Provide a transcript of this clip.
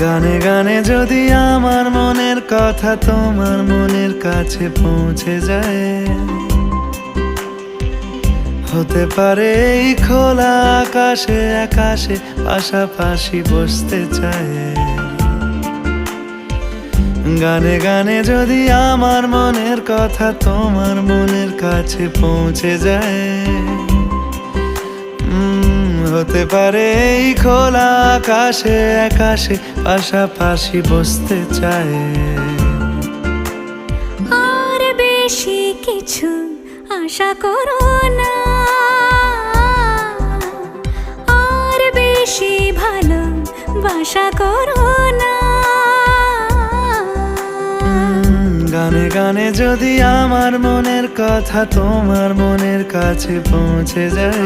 গানে গানে যদি আমার মনের কথা তোমার মনের কাছে পৌঁছে যায়, হতে পারে এই খোলা আকাশে আকাশে পাশাপাশি বসতে চায়। গানে গানে যদি আমার মনের কথা তোমার মনের কাছে পৌঁছে যায়, হতে পারে এই খোলা আকাশে আকাশে পাশাপাশি বসতে চায়। আর বেশি কিছু আশা করো না, আর বেশি ভালোবাসা করো না। গানে গানে যদি আমার মনের কথা তোমার মনের কাছে পৌঁছে যায়,